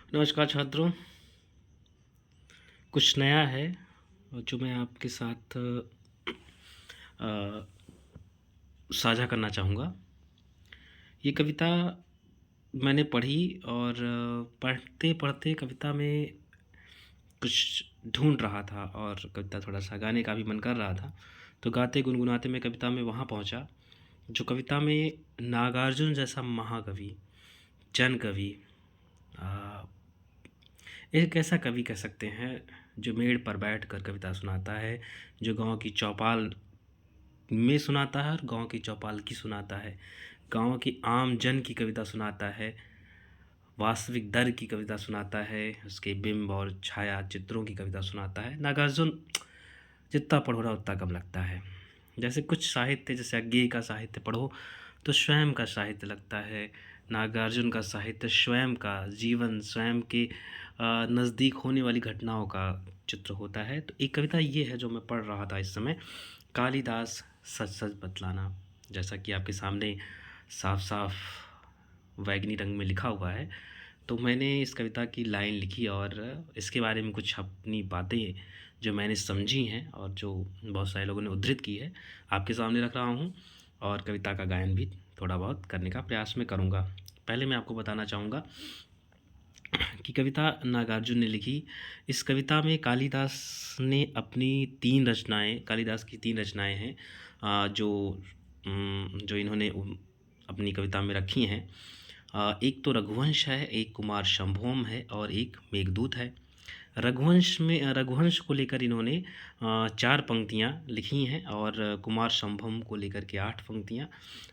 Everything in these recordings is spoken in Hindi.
नमस्कार छात्रों। कुछ नया है जो मैं आपके साथ अ, साझा करना चाहूँगा। ये कविता मैंने पढ़ी और पढ़ते-पढ़ते कविता में कुछ ढूँढ रहा था और कविता थोड़ा-सा गाने का भी मन कर रहा था। तो गाते गुनगुनाते मैं कविता में वहाँ पहुँचा, जो कविता में नागार्जुन जैसा महाकवि, जन कवि अ, एक ऐसा कवि कह सकते हैं जो मेड़ पर बैठकर कविता सुनाता है, जो गाँव की चौपाल में सुनाता है और गाँव की चौपाल की सुनाता है, गाँव की आम जन की कविता सुनाता है, वास्तविक दर की कविता सुनाता है, उसके बिंब और छाया चित्रों की कविता सुनाता है। नागार्जुन जितना पढ़ो ना उतना कम लगता है। जैसे कुछ साहित्य, जैसे अज्ञेय का साहित्य पढ़ो तो स्वयं का साहित्य लगता है। नागार्जुन का साहित्य स्वयं का जीवन, स्वयं के नज़दीक होने वाली घटनाओं का चित्र होता है। तो एक कविता ये है जो मैं पढ़ रहा था इस समय, कालिदास सच सच बतलाना। जैसा कि आपके सामने साफ साफ बैंगनी रंग में लिखा हुआ है, तो मैंने इस कविता की लाइन लिखी और इसके बारे में कुछ अपनी बातें जो मैंने समझी हैं और जो बहुत सारे लोगों ने उद्धृत की है, आपके सामने रख रहा हूँ और कविता का गायन भी थोड़ा बहुत करने का प्रयास मैं करूँगा। पहले मैं आपको बताना चाहूँगा कि कविता नागार्जुन ने लिखी। इस कविता में कालिदास ने अपनी 3 रचनाएँ, कालिदास की 3 रचनाएँ हैं जो इन्होंने अपनी कविता में रखी हैं। एक तो रघुवंश है, एक कुमार संभोम है और एक मेघदूत है। रघुवंश को लेकर इन्होंने 4 पंक्तियाँ लिखी हैं और कुमार संभवम को लेकर के 8 पंक्तियाँ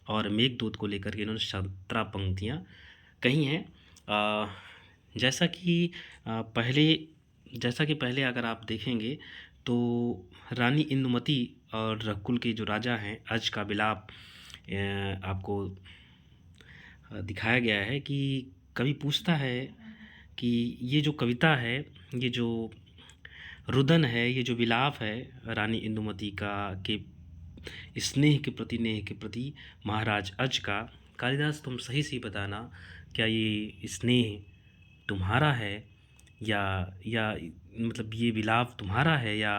और मेघदूत को लेकर के इन्होंने 17 पंक्तियाँ कही हैं। अ, जैसा कि पहले जैसा कि पहले अगर आप देखेंगे तो रानी इंदुमती और रघुकुल के जो राजा हैं, अज का विलाप आपको दिखाया गया है कि कवि पूछता है कि ये जो कविता है, ये जो रुदन है, ये जो विलाप है रानी इंदुमती का के स्नेह के प्रति, नेह के प्रति महाराज अज का, कालिदास तुम सही से बताना, क्या ये स्नेह तुम्हारा है या मतलब ये विलाप तुम्हारा है या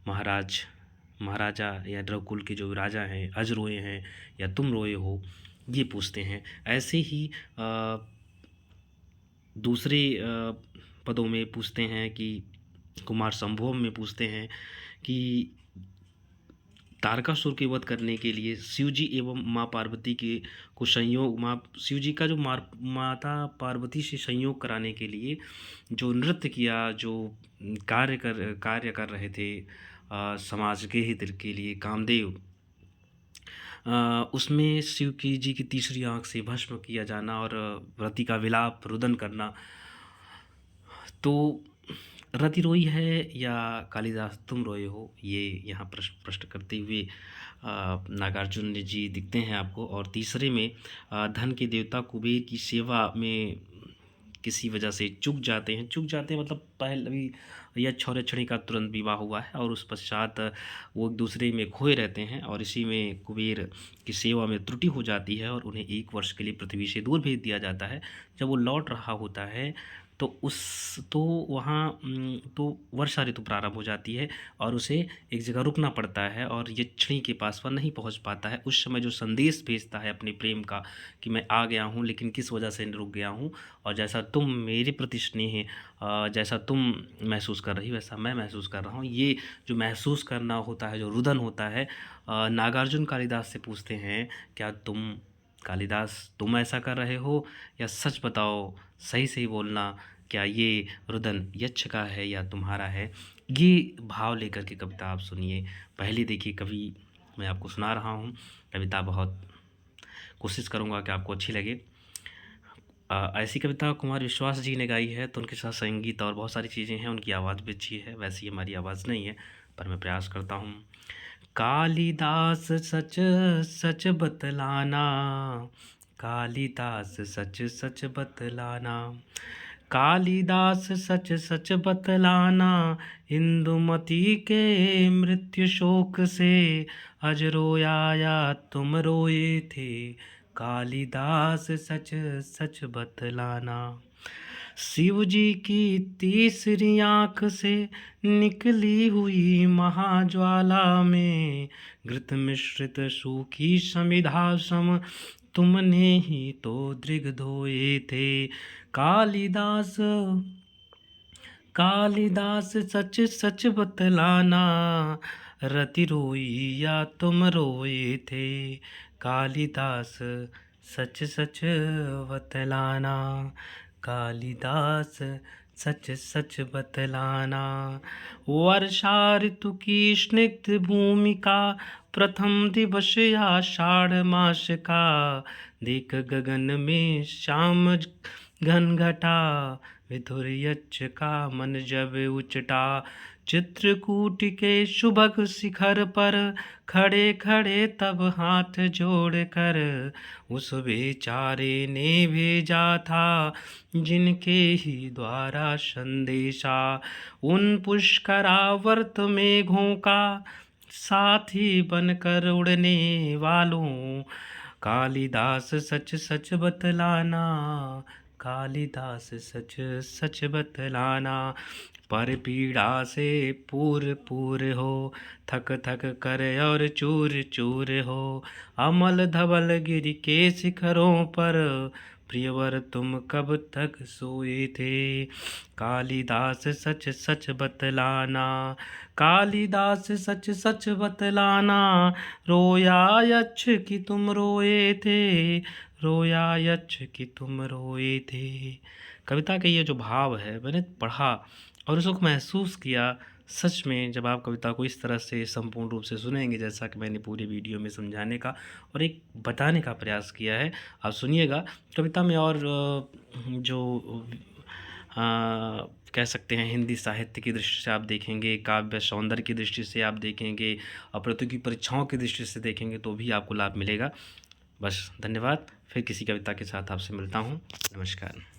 महाराजा या रघुकुल के जो राजा हैं अज रोए हैं या तुम रोए हो, ये पूछते हैं। ऐसे ही दूसरे पदों में पूछते हैं कि कुमार संभोम में पूछते हैं कि तारकासुर के वध करने के लिए शिव जी एवं माँ पार्वती के को संयोग, माँ शिव जी का जो माता पार्वती से संयोग कराने के लिए जो नृत्य किया, जो कार्य कर रहे थे समाज के हित के लिए कामदेव, उसमें शिव की जी की तीसरी आँख से भस्म किया जाना और रति का विलाप रुदन करना। तो रति रोई है या कालिदास तुम रोए हो, ये यहाँ प्रश्न करते हुए नागार्जुन जी दिखते हैं आपको। और तीसरे में धन के देवता कुबेर की सेवा में किसी वजह से चूक जाते हैं मतलब पहले भी यह छौरे-छड़ी का तुरंत विवाह हुआ है और उस पश्चात वो एक दूसरे में खोए रहते हैं और इसी में कुबेर की सेवा में त्रुटि हो जाती है और उन्हें 1 वर्ष के लिए पृथ्वी से दूर भेज दिया जाता है। जब वो लौट रहा होता है तो वहाँ तो वर्षा ऋतु प्रारंभ हो जाती है और उसे एक जगह रुकना पड़ता है और यक्षिणी के पास वह नहीं पहुँच पाता है। उस समय जो संदेश भेजता है अपने प्रेम का कि मैं आ गया हूँ, लेकिन किस वजह से रुक गया हूँ और जैसा तुम मेरे प्रति स्नेह जैसा तुम महसूस कर रही हो वैसा मैं महसूस कर रहा हूँ। ये जो महसूस करना होता है, जो रुदन होता है, नागार्जुन कालिदास से पूछते हैं, क्या तुम कालिदास तुम ऐसा कर रहे हो या सच बताओ, सही सही बोलना, क्या ये रुदन यक्ष का है या तुम्हारा है? ये भाव लेकर के कविता आप सुनिए। पहले देखिए कवि मैं आपको सुना रहा हूँ, कविता बहुत कोशिश करूँगा कि आपको अच्छी लगे। ऐसी कविता कुमार विश्वास जी ने गाई है, तो उनके साथ संगीत और बहुत सारी चीज़ें हैं, उनकी आवाज़ भी अच्छी है। वैसी हमारी आवाज़ नहीं है, पर मैं प्रयास करता हूँ। कालिदास सच सच बतलाना, कालिदास सच सच बतलाना, कालिदास सच सच बतलाना, इंदुमती के मृत्यु शोक से अज रोया या तुम रोए थे, कालिदास सच सच बतलाना। शिव जी की तीसरी आँख से निकली हुई महाज्वाला में घृत मिश्रित सूखी समिधा सम तुमने ही तो दृग धोए थे। कालिदास कालिदास सच सच बतलाना, रति रोई या तुम रोए थे। कालिदास सच सच बतलाना, कालिदास सच सच बतलाना। वर्षा ऋतु की स्निग्ध भूमिका, प्रथम दिवस आषाढ़ मास का, देख गगन में श्याम घन घटा, विधुर यक्ष का मन जब उचटा। चित्रकूट के सुभग शिखर पर खड़े खड़े तब हाथ जोड़कर उस बेचारे ने भेजा था जिनके ही द्वारा संदेशा। उन पुष्करावर्त मेघों का साथी बनकर उड़ने वालों, कालिदास सच सच बतलाना, कालिदास सच सच बतलाना। पर पीड़ा से पूर पूर हो, थक थक कर और चूर चूर हो, अमल धवल गिर के शिखरों पर, प्रियवर तुम कब तक सोए थे। कालिदास सच सच बतलाना, कालिदास सच सच बतलाना। रोया यक्ष कि तुम रोए थे, रोया यक्ष कि तुम रोए थे। कविता का ये जो भाव है मैंने पढ़ा और उसको महसूस किया। सच में जब आप कविता को इस तरह से संपूर्ण रूप से सुनेंगे, जैसा कि मैंने पूरी वीडियो में समझाने का और एक बताने का प्रयास किया है, आप सुनिएगा कविता में। और जो कह सकते हैं हिंदी साहित्य की दृष्टि से आप देखेंगे, काव्य सौंदर्य की दृष्टि से आप देखेंगे और प्रतियोगी परीक्षाओं की दृष्टि से देखेंगे तो भी आपको लाभ मिलेगा। बस धन्यवाद। फिर किसी कविता के साथ आपसे मिलता हूँ। नमस्कार।